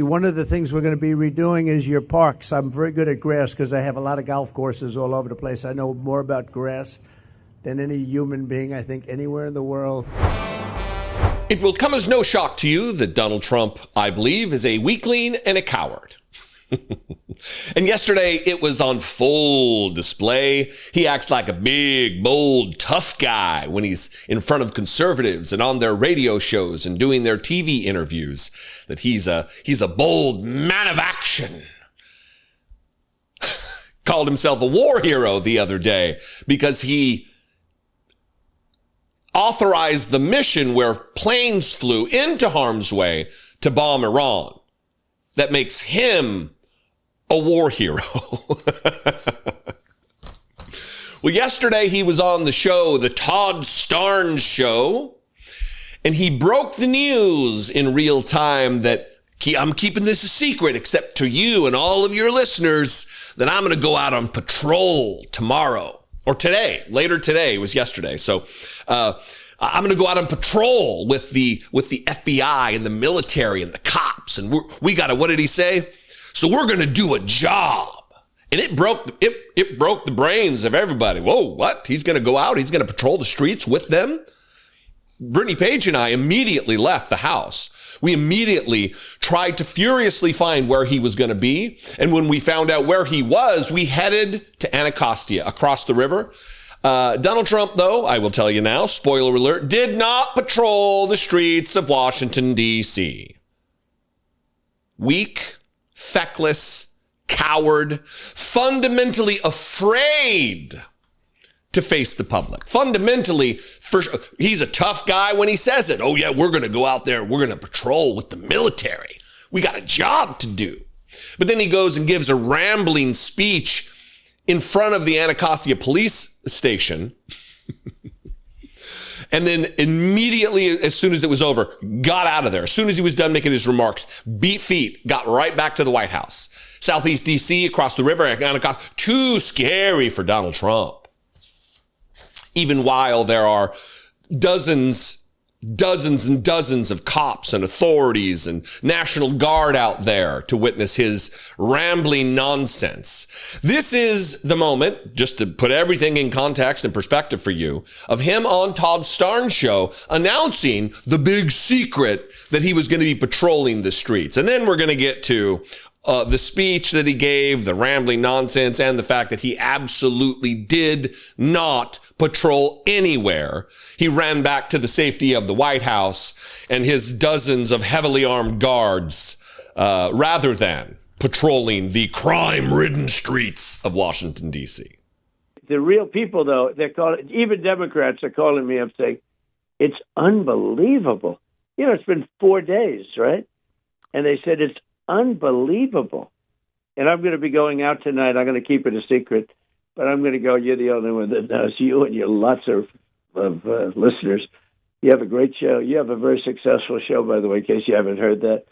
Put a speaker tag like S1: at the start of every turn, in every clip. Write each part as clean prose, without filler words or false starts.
S1: One of the things we're going to be redoing is your parks. I'm very good at grass because I have a lot of golf courses all over the place. I know more about grass than any human being, I think, anywhere in the world.
S2: It will come as no shock to you that Donald Trump, I believe, is a weakling and a coward. And yesterday, it was on full display. He acts like a big, bold, tough guy when he's in front of conservatives and on their radio shows and doing their TV interviews, that he's a bold man of action. Called himself a war hero the other day because he authorized the mission where planes flew into harm's way to bomb Iran. That makes him a war hero. Well, yesterday he was on the show, the Todd Starnes Show, and he broke the news in real time that I'm keeping this a secret except to you and all of your listeners, that I'm going to go out on patrol tomorrow or today. Later today, it was yesterday. So I'm going to go out on patrol with the FBI and the military and the cops. And we got to, what did he say? So we're going to do a job. And it broke the brains of everybody. Whoa, what? He's going to go out. He's going to patrol the streets with them. Brittany Page and I immediately left the house. We immediately tried to furiously find where he was going to be. And when we found out where he was, we headed to Anacostia across the river. Donald Trump, though, I will tell you now, spoiler alert, did not patrol the streets of Washington, D.C. Weak, feckless, coward, fundamentally afraid to face the public. Fundamentally, he's a tough guy when he says it. Oh, yeah, we're going to go out there. We're going to patrol with the military. We got a job to do. But then he goes and gives a rambling speech in front of the Anacostia police station. And then immediately, as soon as it was over, got out of there. As soon as he was done making his remarks, beat feet, got right back to the White House. Southeast D.C., across the river, Anacostia, too scary for Donald Trump. Even while there are dozens and dozens of cops and authorities and National Guard out there to witness his rambling nonsense. This is the moment, just to put everything in context and perspective for you, of him on Todd Starnes' show announcing the big secret that he was going to be patrolling the streets. And then we're going to get to the speech that he gave, the rambling nonsense, and the fact that he absolutely did not patrol anywhere. He ran back to the safety of the White House and his dozens of heavily armed guards, rather than patrolling the crime-ridden streets of Washington, D.C.
S3: The real people, though, even Democrats are calling me up saying, it's unbelievable. You know, it's been 4 days, right? And they said, it's unbelievable. And I'm going to be going out tonight. I'm going to keep it a secret, but I'm going to go. You're the only one that knows. You and your lots of listeners. You have a great show. You have a very successful show, by the way, in case you haven't heard that.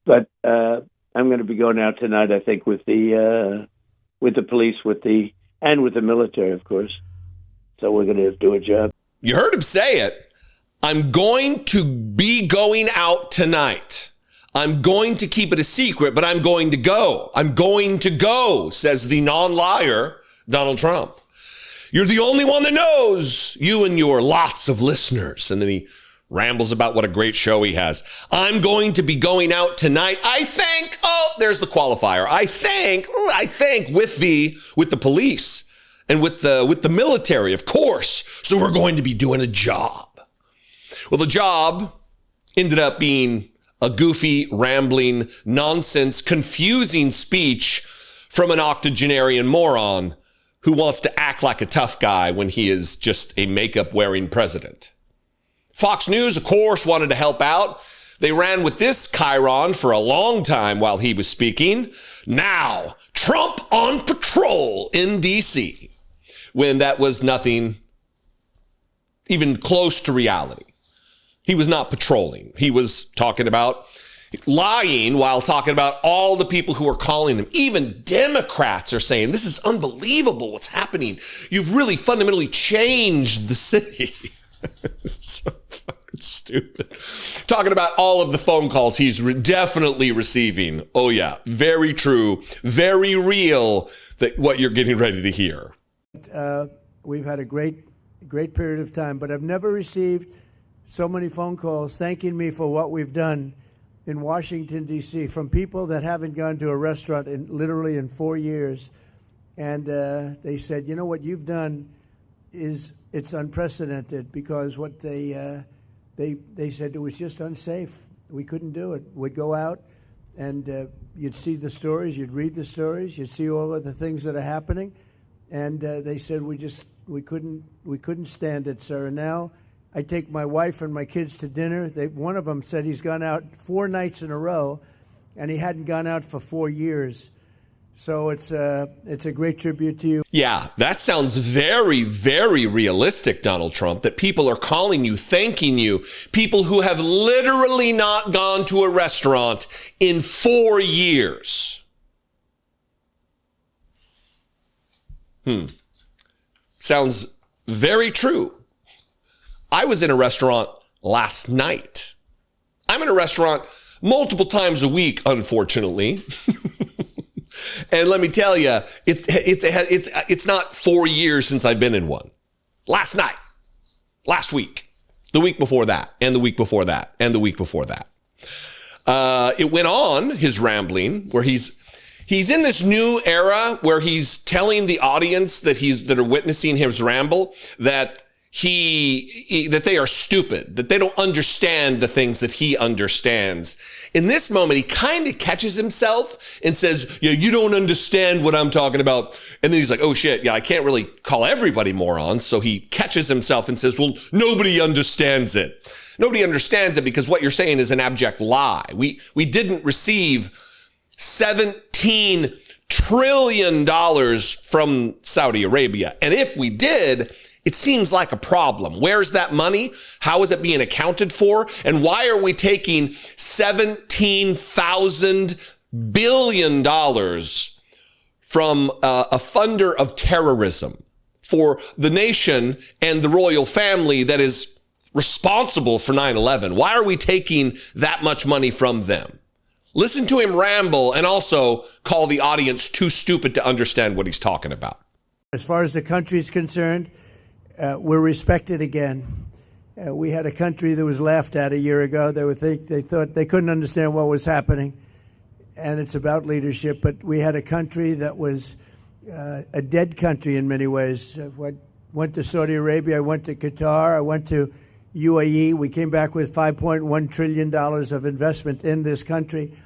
S3: But I'm going to be going out tonight, I think, with the police, and with the military, of course. So we're going to do a job.
S2: You heard him say it. I'm going to be going out tonight. I'm going to keep it a secret, but I'm going to go. I'm going to go, says the non-liar Donald Trump. You're the only one that knows, you and your lots of listeners. And then he rambles about what a great show he has. I'm going to be going out tonight. I think, there's the qualifier. I think with the police and with the military, of course. So we're going to be doing a job. Well, the job ended up being a goofy, rambling, nonsense, confusing speech from an octogenarian moron who wants to act like a tough guy when he is just a makeup-wearing president. Fox News, of course, wanted to help out. They ran with this chyron for a long time while he was speaking. Now, Trump on patrol in D.C., when that was nothing even close to reality. He was not patrolling. He was talking about lying while talking about all the people who are calling him. Even Democrats are saying, this is unbelievable what's happening. You've really fundamentally changed the city. It's Stupid. Talking about all of the phone calls he's definitely receiving. Oh, yeah. Very true. Very real that what you're getting ready to hear.
S1: We've had a great period of time, but I've never received so many phone calls thanking me for what we've done in Washington, D.C., from people that haven't gone to a restaurant literally in 4 years. And they said, you know, what you've done it's unprecedented, because what they said, it was just unsafe. We couldn't do it. We'd go out and you'd see the stories, you'd read the stories, you'd see all of the things that are happening. And they said, we couldn't stand it, sir. And now I take my wife and my kids to dinner. One of them said he's gone out 4 nights in a row, and he hadn't gone out for 4 years. So it's a great tribute to you.
S2: Yeah, that sounds very, very realistic, Donald Trump, that people are calling you, thanking you, people who have literally not gone to a restaurant in 4 years. Sounds very true. I was in a restaurant last night. I'm in a restaurant multiple times a week, unfortunately. And let me tell you, it's not 4 years since I've been in one. Last night, last week, the week before that, and the week before that, and the week before that. It went on, his rambling, where he's in this new era where he's telling the audience that are witnessing his ramble that that they are stupid, that they don't understand the things that he understands. In this moment, he kind of catches himself and says, yeah, you don't understand what I'm talking about. And then he's like, oh shit, yeah, I can't really call everybody morons. So he catches himself and says, well, nobody understands it. Nobody understands it because what you're saying is an abject lie. We didn't receive $17 trillion from Saudi Arabia. And if we did, it seems like a problem. Where's that money? How is it being accounted for? And why are we taking $17,000 billion from a funder of terrorism for the nation and the royal family that is responsible for 9/11? Why are we taking that much money from them? Listen to him ramble and also call the audience too stupid to understand what he's talking about.
S1: As far as the country is concerned, we're respected again. We had a country that was laughed at a year ago. They thought they couldn't understand what was happening, and it's about leadership. But we had a country that was a dead country in many ways. Went to Saudi Arabia. I went to Qatar. I went to UAE. We came back with $5.1 trillion of investment in this country,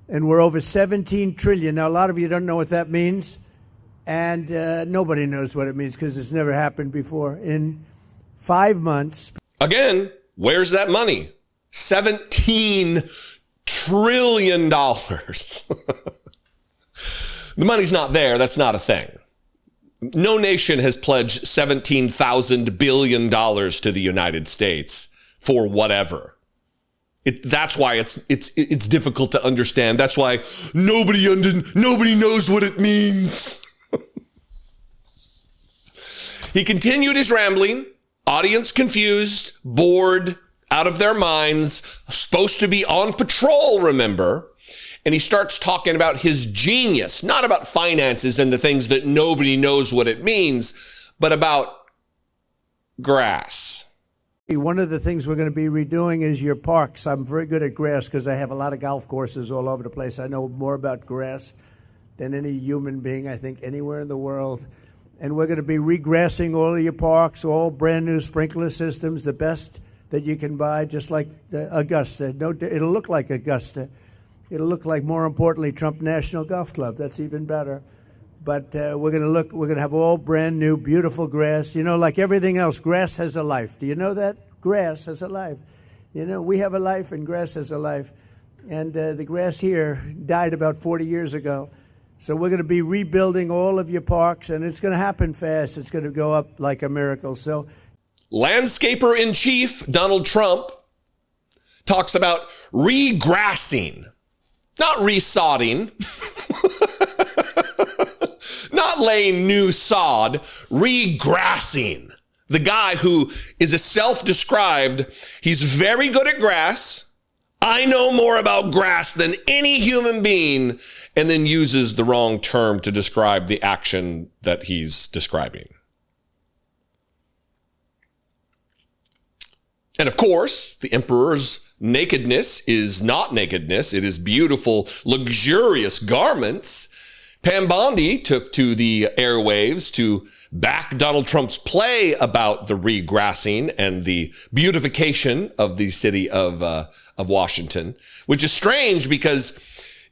S1: and we're over $17 trillion. Now, a lot of you don't know what that means. And nobody knows what it means because it's never happened before. In 5 months.
S2: Again, where's that money? $17 trillion. The money's not there. That's not a thing. No nation has pledged $17,000 billion to the United States for whatever. That's why it's difficult to understand. That's why nobody knows what it means. He continued his rambling, audience confused, bored, out of their minds, supposed to be on patrol, remember? And he starts talking about his genius, not about finances and the things that nobody knows what it means, but about grass.
S1: One of the things we're going to be redoing is your parks. I'm very good at grass because I have a lot of golf courses all over the place. I know more about grass than any human being, I think, anywhere in the world. And we're going to be regrassing all of your parks, all brand new sprinkler systems, the best that you can buy, just like the Augusta. It'll look like Augusta. It'll look like, more importantly, Trump National Golf Club. That's even better. But we're going to have all brand new, beautiful grass. You know, like everything else, grass has a life. Do you know that? Grass has a life. You know, we have a life and grass has a life. And the grass here died about 40 years ago. So we're going to be rebuilding all of your parks, and it's going to happen fast. It's going to go up like a miracle. So,
S2: landscaper in chief Donald Trump talks about regrassing, not resodding, not laying new sod, regrassing. The guy who is a self-described, he's very good at grass. I know more about grass than any human being, and then uses the wrong term to describe the action that he's describing. And of course, the emperor's nakedness is not nakedness. It is beautiful, luxurious garments. Pam Bondi took to the airwaves to back Donald Trump's play about the regrassing and the beautification of the city of Washington, which is strange because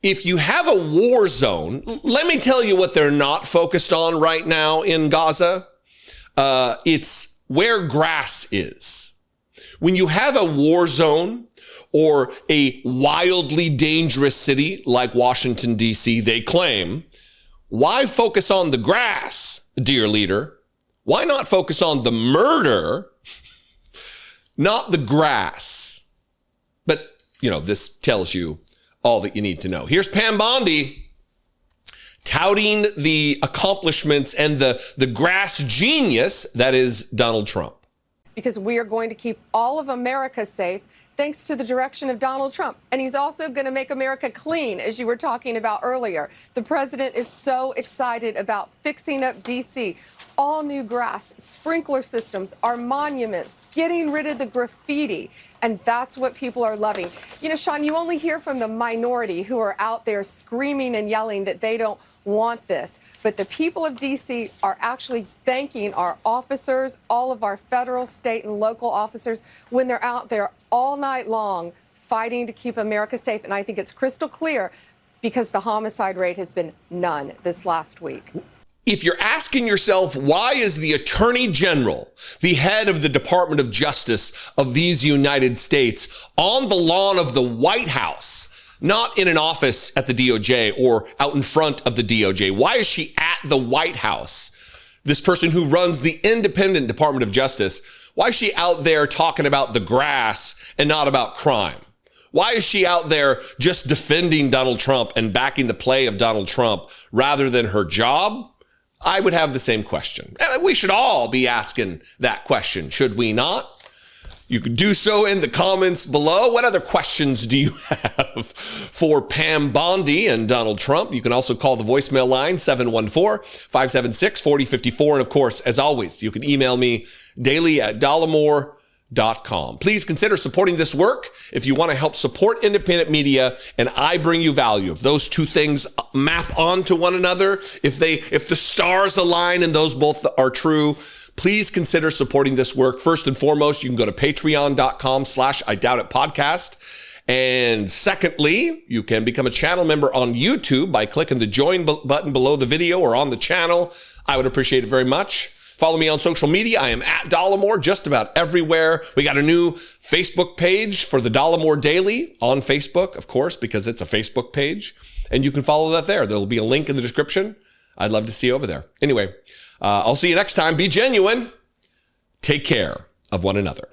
S2: if you have a war zone, let me tell you what they're not focused on right now in Gaza. It's where grass is. When you have a war zone or a wildly dangerous city like Washington, D.C., they claim, why focus on the grass, dear leader? Why not focus on the murder, not the grass? But, this tells you all that you need to know. Here's Pam Bondi touting the accomplishments and the grass genius that is Donald Trump.
S4: Because we are going to keep all of America safe thanks to the direction of Donald Trump. And he's also going to make America clean, as you were talking about earlier. The president is so excited about fixing up D.C. All new grass, sprinkler systems, our monuments, getting rid of the graffiti. And that's what people are loving. Sean, you only hear from the minority who are out there screaming and yelling that they don't want this. But the people of D.C. are actually thanking our officers, all of our federal, state, and local officers, when they're out there all night long fighting to keep America safe. And I think it's crystal clear because the homicide rate has been none this last week.
S2: If you're asking yourself, why is the Attorney General, the head of the Department of Justice of these United States, on the lawn of the White House, not in an office at the DOJ or out in front of the DOJ? Why is she at the White House? This person who runs the independent Department of Justice, why is she out there talking about the grass and not about crime? Why is she out there just defending Donald Trump and backing the play of Donald Trump rather than her job? I would have the same question. We should all be asking that question, should we not? You can do so in the comments below. What other questions do you have for Pam Bondi and Donald Trump? You can also call the voicemail line, 714-576-4054. And of course, as always, you can email me daily at Dollemore.com. Please consider supporting this work if you want to help support independent media and I bring you value. If those two things map onto one another, if the stars align and those both are true, please consider supporting this work. First and foremost, you can go to patreon.com/IDoubtItPodcast. And secondly, you can become a channel member on YouTube by clicking the join button below the video or on the channel. I would appreciate it very much. Follow me on social media. I am at Dollemore just about everywhere. We got a new Facebook page for the Dollemore Daily on Facebook, of course, because it's a Facebook page. And you can follow that there. There'll be a link in the description. I'd love to see you over there. Anyway, I'll see you next time. Be genuine. Take care of one another.